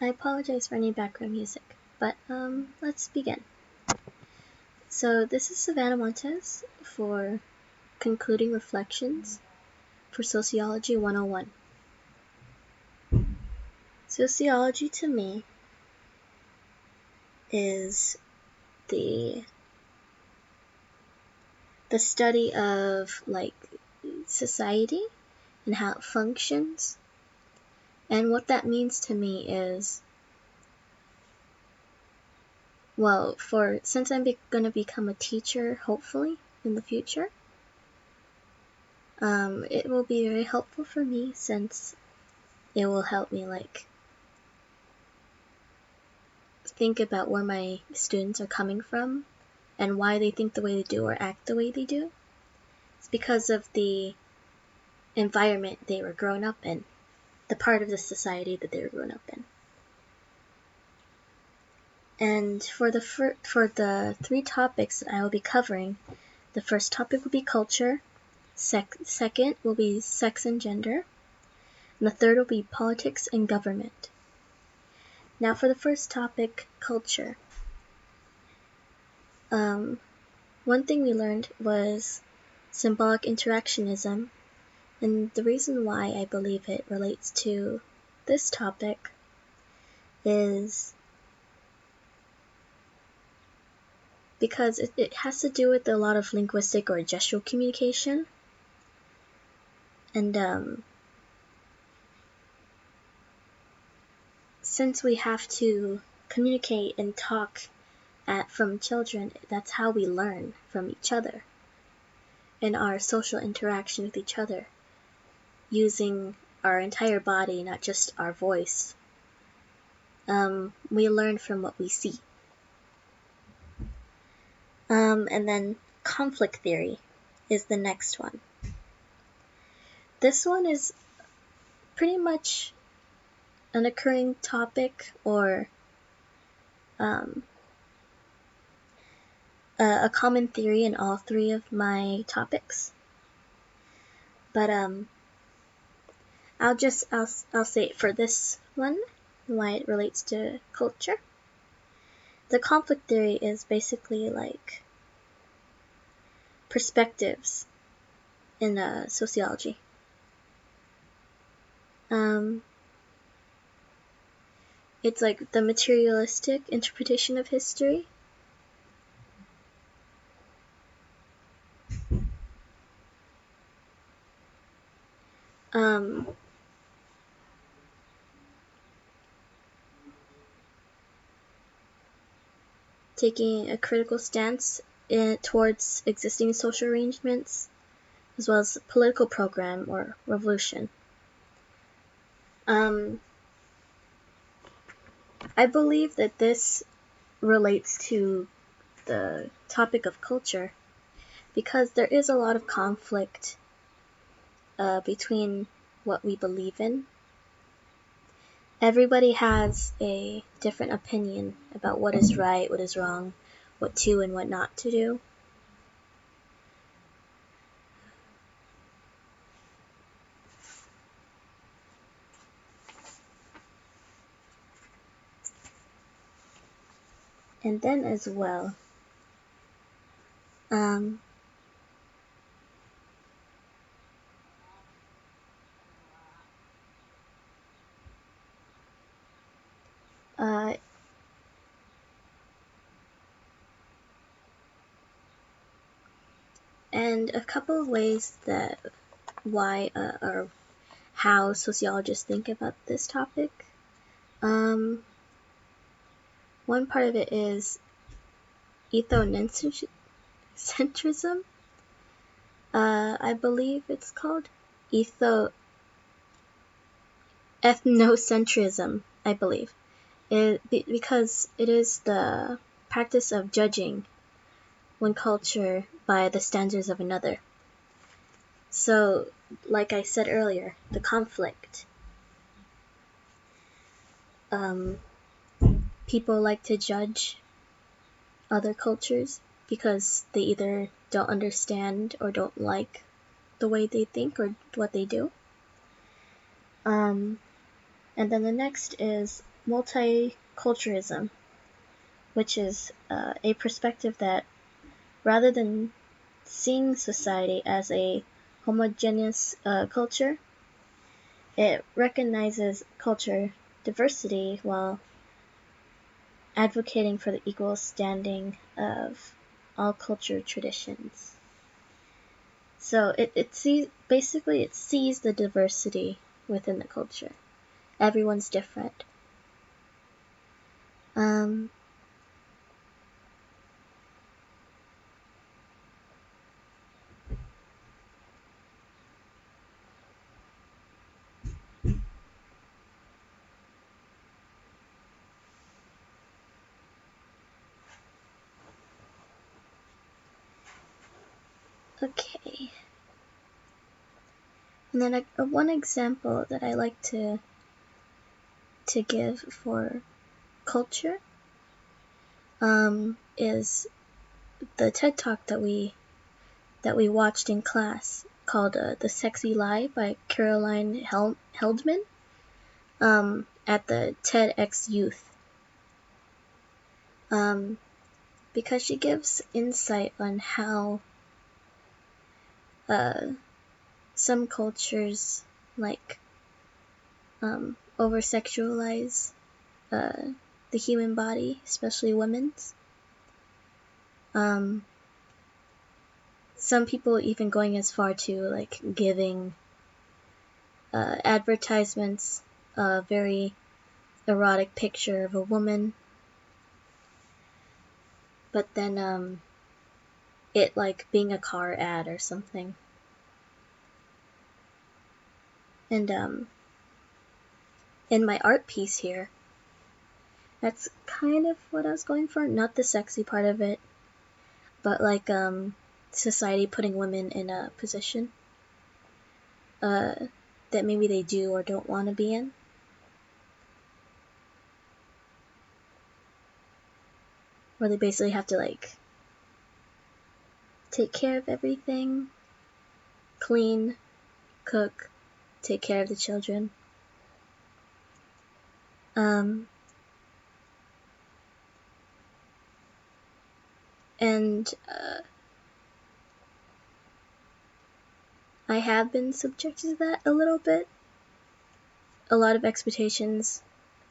I apologize for any background music, but let's begin. So this is Savannah Montes for Concluding Reflections for Sociology 101. Sociology to me is the study of society and how it functions. And what that means to me is, well, since I'm going to become a teacher, hopefully, in the future, it will be very helpful for me since it will help me think about where my students are coming from and why they think the way they do or act the way they do. It's because of the environment they were grown up in, the part of the society that they were grown up in. And for the three topics that I will be covering, the first topic will be culture, second will be sex and gender, and the third will be politics and government. Now for the first topic, culture. One thing we learned was symbolic interactionism, and the reason why I believe it relates to this topic is because it has to do with a lot of linguistic or gestural communication. And since we have to communicate and talk from children, that's how we learn from each other in our social interaction with each other, using our entire body, not just our voice. We learn from what we see. And then conflict theory is the next one. This one is pretty much an occurring topic or a common theory in all three of my topics. But I'll say it for this one, why it relates to culture. The conflict theory is basically like perspectives in sociology. It's like the materialistic interpretation of history. Taking a critical stance towards existing social arrangements, as well as political program or revolution. I believe that this relates to the topic of culture because there is a lot of conflict between what we believe in. Everybody has a different opinion about what is right, what is wrong, what to and what not to do. And then as well, and a couple of ways that why or how sociologists think about this topic. One part of it is ethnocentrism. I believe it's called ethnocentrism, I believe. Because it is the practice of judging one culture by the standards of another. So, like I said earlier, the conflict. People like to judge other cultures because they either don't understand or don't like the way they think or what they do. And then the next is multiculturalism, which is a perspective that, rather than seeing society as a homogeneous culture, it recognizes culture diversity while advocating for the equal standing of all culture traditions. So it sees the diversity within the culture. Everyone's different. Okay. And then one example that I like to give for culture is the TED Talk that we watched in class called The Sexy Lie by Caroline Heldman at the TEDx Youth. Because she gives insight on how some cultures over-sexualize the human body, especially women's. Some people even going as far to giving advertisements a very erotic picture of a woman, but then it being a car ad or something. And in my art piece here, that's kind of what I was going for. Not the sexy part of it, but society putting women in a position that maybe they do or don't want to be in. Where they basically have to take care of everything, clean, cook, take care of the children. And I have been subjected to that a little bit. A lot of expectations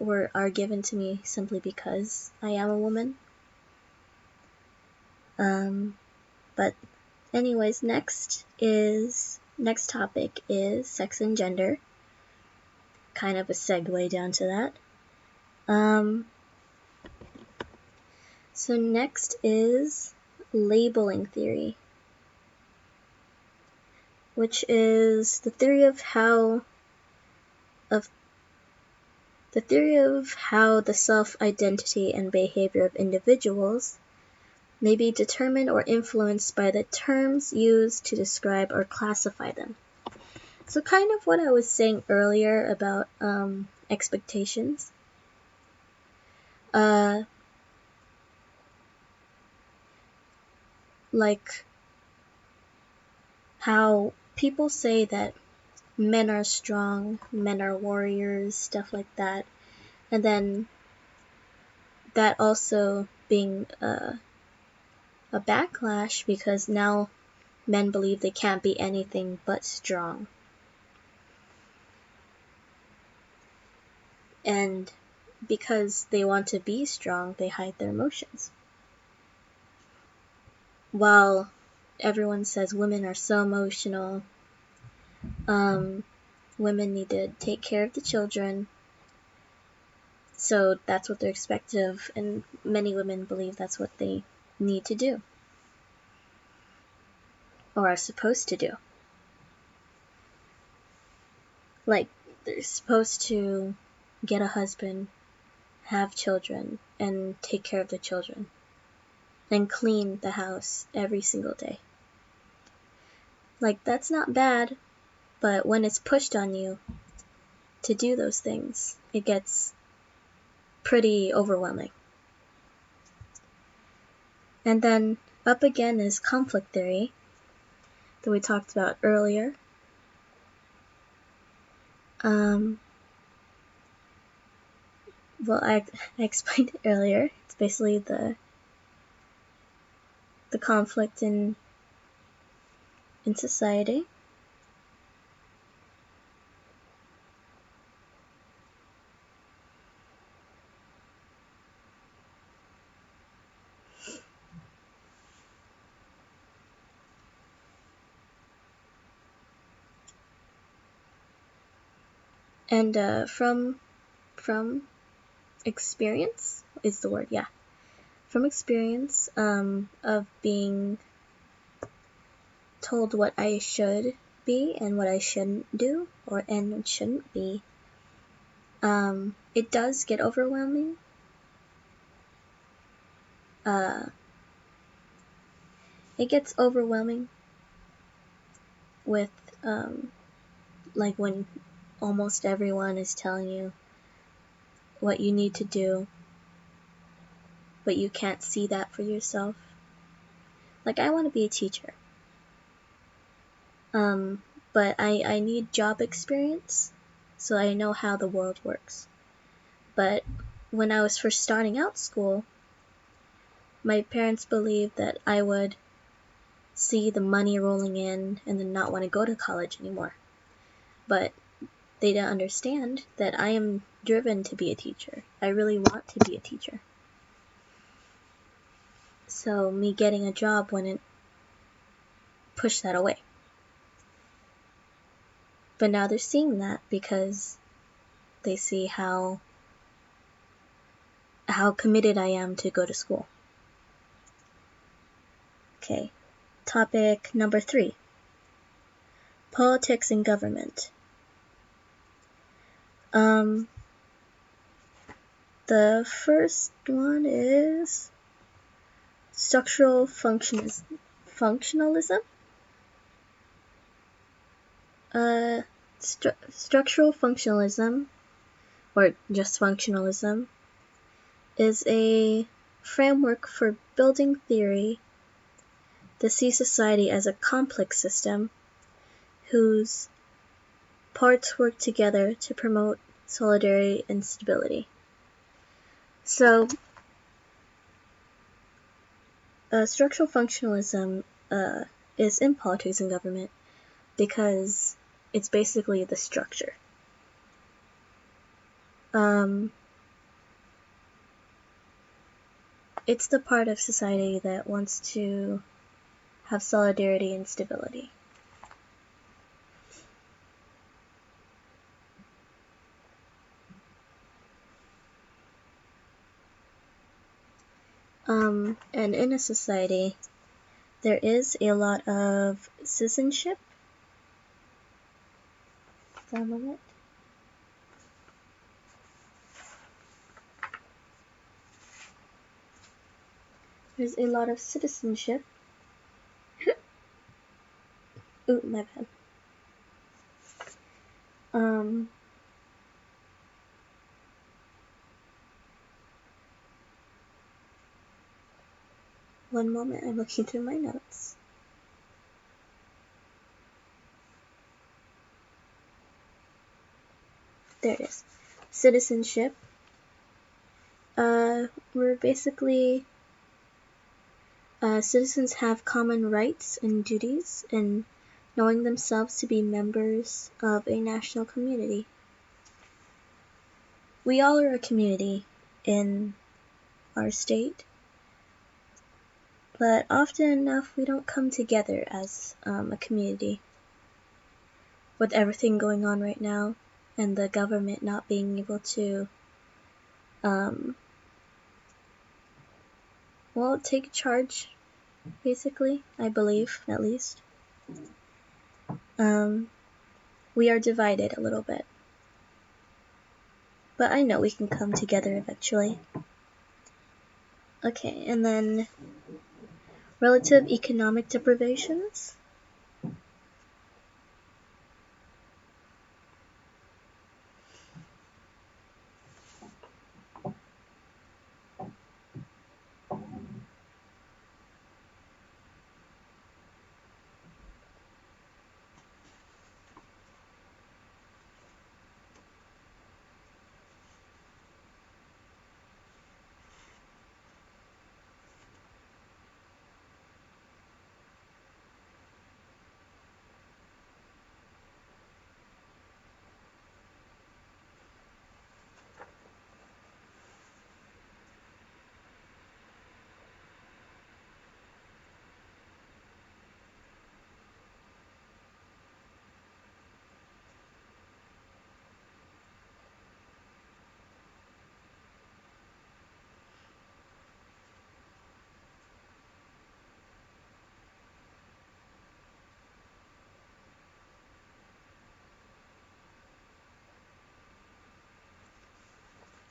are given to me simply because I am a woman. But anyways, next topic is sex and gender. Kind of a segue down to that. So next is labeling theory, which is the theory of how the self-identity and behavior of individuals may be determined or influenced by the terms used to describe or classify them. So kind of what I was saying earlier about expectations. Like how people say that men are strong, men are warriors, stuff like that. And then that also being a backlash because now men believe they can't be anything but strong. And because they want to be strong, they hide their emotions. While everyone says women are so emotional, women need to take care of the children, so that's what they're expected of, and many women believe that's what they need to do, or are supposed to do. They're supposed to get a husband, have children, and take care of the children, and clean the house every single day. That's not bad, but when it's pushed on you to do those things, it gets pretty overwhelming. And then up again is conflict theory that we talked about earlier. well, I explained it earlier. It's basically the conflict in society. And from experience is the word, yeah. From experience of being told what I should be and what I shouldn't do and shouldn't be, it does get overwhelming. It gets overwhelming with like when almost everyone is telling you what you need to do, but you can't see that for yourself. Like, I want to be a teacher, but I need job experience so I know how the world works. But when I was first starting out school, my parents believed that I would see the money rolling in and then not want to go to college anymore. But they don't understand that I am driven to be a teacher. I really want to be a teacher. So me getting a job wouldn't push that away. But now they're seeing that because they see how committed I am to go to school. Okay, topic number 3. Politics and government. The first one is structural functionalism. Structural functionalism, or just functionalism, is a framework for building theory that sees society as a complex system whose parts work together to promote solidarity and stability. So, structural functionalism is in politics and government because it's basically the structure. It's the part of society that wants to have solidarity and stability. And in a society, there is a lot of citizenship. Some of it. There's a lot of citizenship. Ooh, my bad. One moment, I'm looking through my notes. There it is. Citizenship. We're basically citizens have common rights and duties in knowing themselves to be members of a national community. We all are a community in our state, but often enough we don't come together as a community. With everything going on right now and the government not being able to take charge, basically, I believe, at least. We are divided a little bit. But I know we can come together eventually. Okay, and then relative economic deprivations.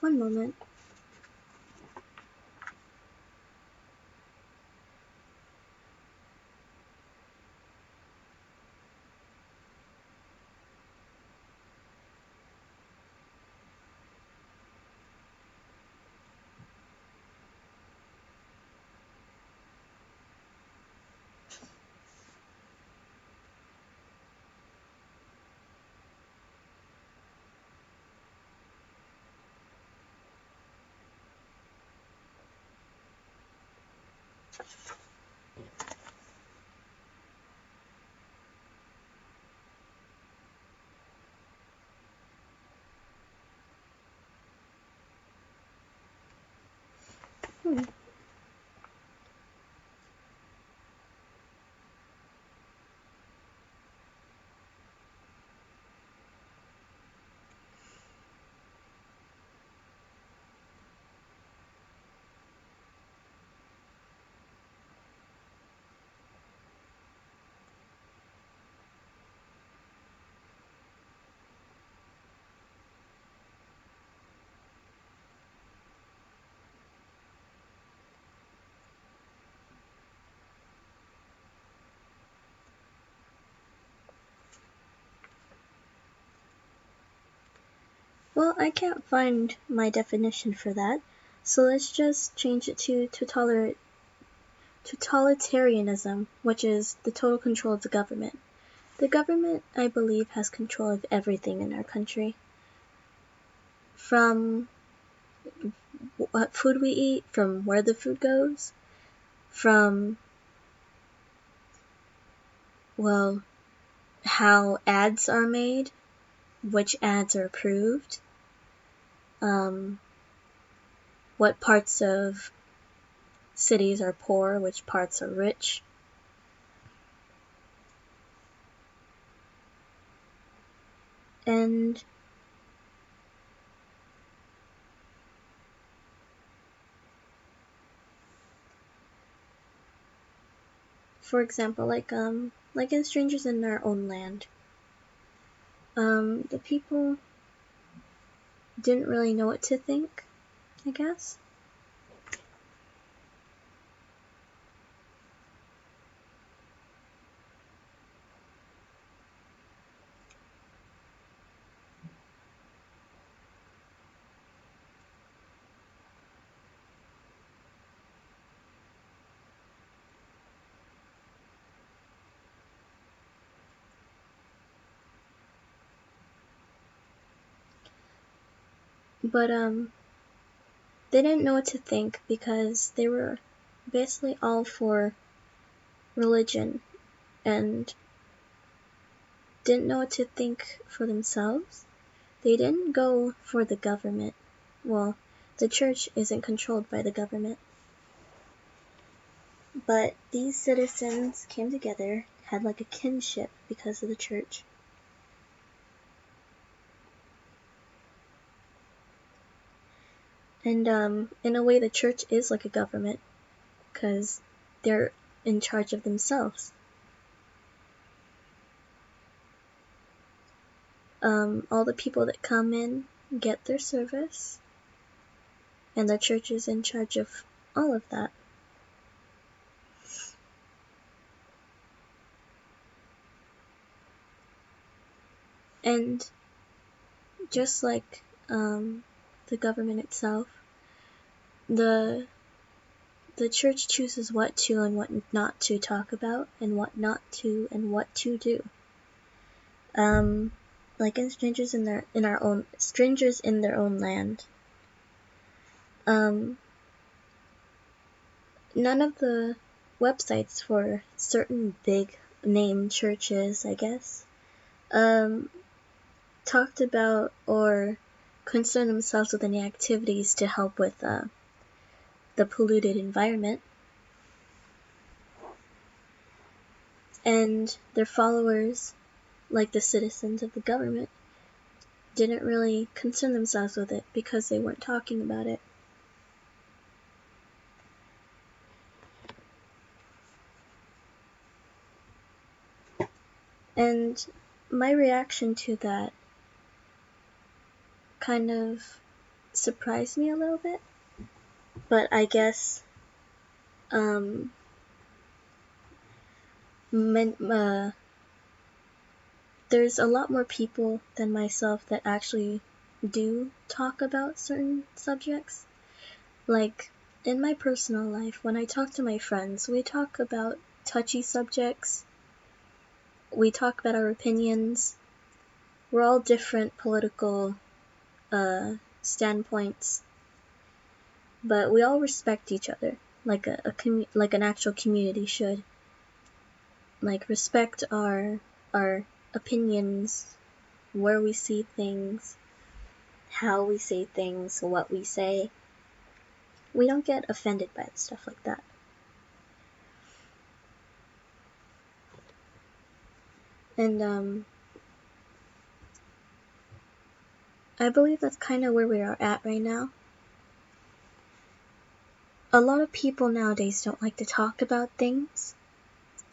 One moment. Well, I can't find my definition for that, so let's just change it to totalitarianism, which is the total control of the government. The government, I believe, has control of everything in our country. From what food we eat, from where the food goes, from, well, how ads are made, which ads are approved, what parts of cities are poor, which parts are rich. And for example, like in Strangers in Our Own Land, the people didn't really know what to think, I guess. But they didn't know what to think because they were basically all for religion and didn't know what to think for themselves. They didn't go for the government. Well, the church isn't controlled by the government. But these citizens came together, had like a kinship because of the church. And in a way, the church is like a government because they're in charge of themselves. All the people that come in get their service, and the church is in charge of all of that. And just like the government itself, the church chooses what to and what not to talk about, and what not to and what to do. Like in Strangers in Their Own Land. None of the websites for certain big name churches, I guess, talked about or concerned themselves with any activities to help with the polluted environment. And their followers, like the citizens of the government, didn't really concern themselves with it because they weren't talking about it. And my reaction to that kind of surprised me a little bit, but I guess men, there's a lot more people than myself that actually do talk about certain subjects. Like, in my personal life, when I talk to my friends, we talk about touchy subjects, we talk about our opinions, we're all different political standpoints, but we all respect each other, like like an actual community should. Like, respect our opinions, where we see things, how we say things, what we say. We don't get offended by stuff like that. And I believe that's kind of where we are at right now. A lot of people nowadays don't like to talk about things,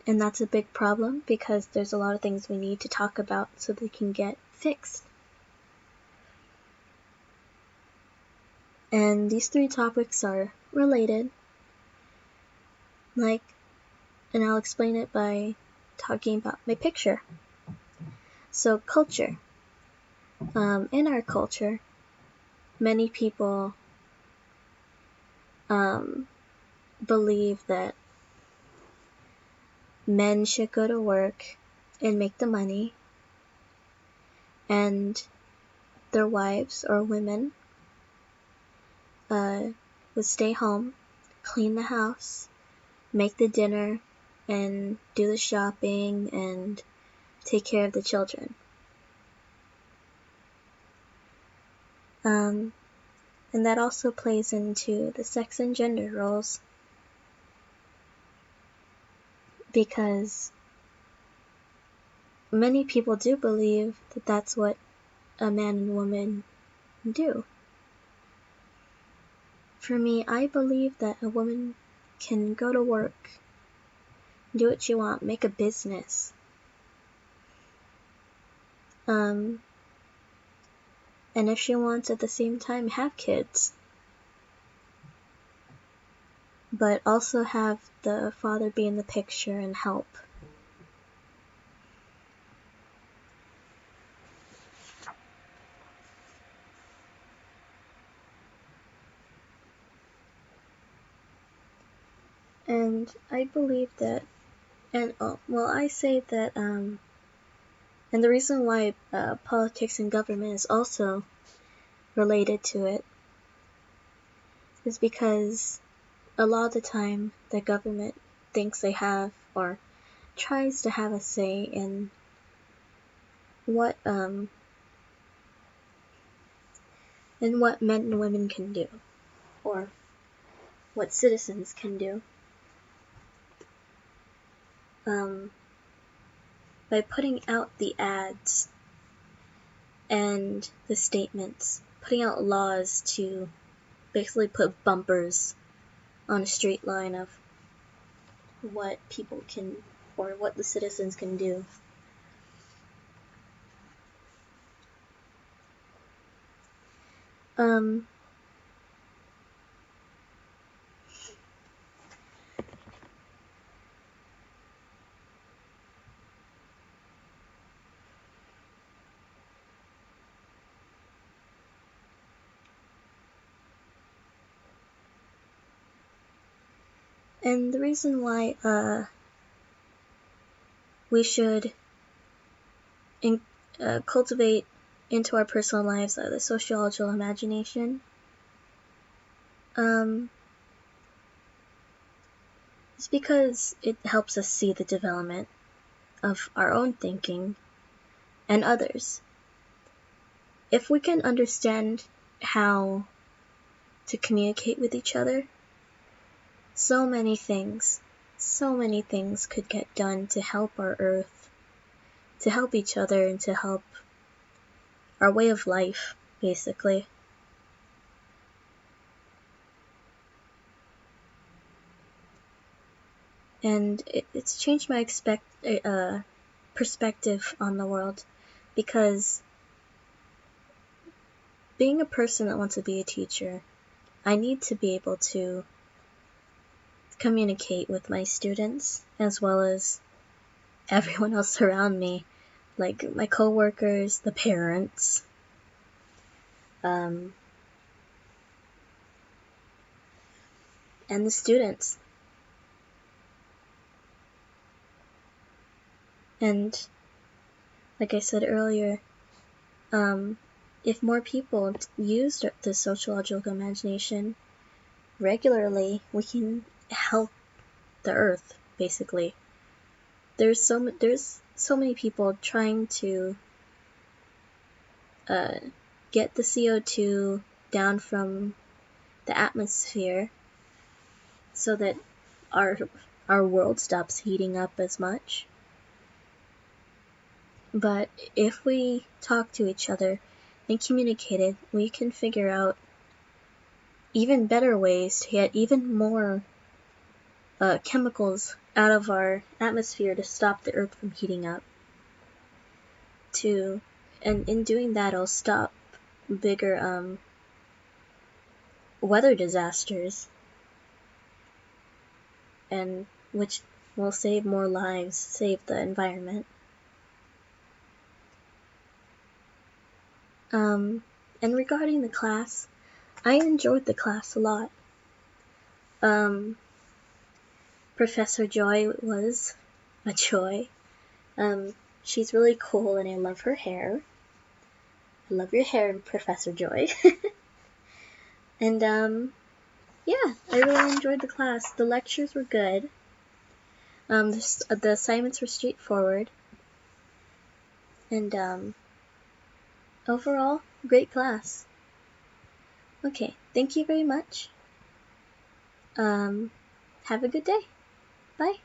and that's a big problem because there's a lot of things we need to talk about so they can get fixed. And these 3 topics are related, and I'll explain it by talking about my picture. So, culture. In our culture, many people believe that men should go to work and make the money, and their wives or women would stay home, clean the house, make the dinner, and do the shopping and take care of the children. And that also plays into the sex and gender roles, because many people do believe that that's what a man and woman do. For me, I believe that a woman can go to work, do what she wants, make a business, and if she wants at the same time have kids, but also have the father be in the picture and help. And I believe that, I say that, and the reason why politics and government is also related to it is because a lot of the time the government thinks they have or tries to have a say in what men and women can do, or what citizens can do, by putting out the ads and the statements, putting out laws to basically put bumpers on a straight line of what people can, or what the citizens can do. And the reason why we should cultivate into our personal lives the sociological imagination is because it helps us see the development of our own thinking and others. If we can understand how to communicate with each other, so many things could get done to help our earth, to help each other, and to help our way of life, basically. And it's changed my perspective on the world, because being a person that wants to be a teacher, I need to be able to communicate with my students as well as everyone else around me, like my coworkers, the parents, and the students. And like I said earlier, if more people used the sociological imagination regularly, we can help the earth, basically. There's so many people trying to get the CO2 down from the atmosphere so that our world stops heating up as much. But if we talk to each other and communicate it, we can figure out even better ways to get even more chemicals out of our atmosphere to stop the earth from heating up. And in doing that, it'll stop bigger weather disasters, and which will save more lives, save the environment. And regarding the class, I enjoyed the class a lot. Professor Joy was a joy. She's really cool and I love her hair. I love your hair, Professor Joy. And yeah, I really enjoyed the class. The lectures were good. The assignments were straightforward. And overall, great class. Okay, thank you very much. Have a good day. Bye.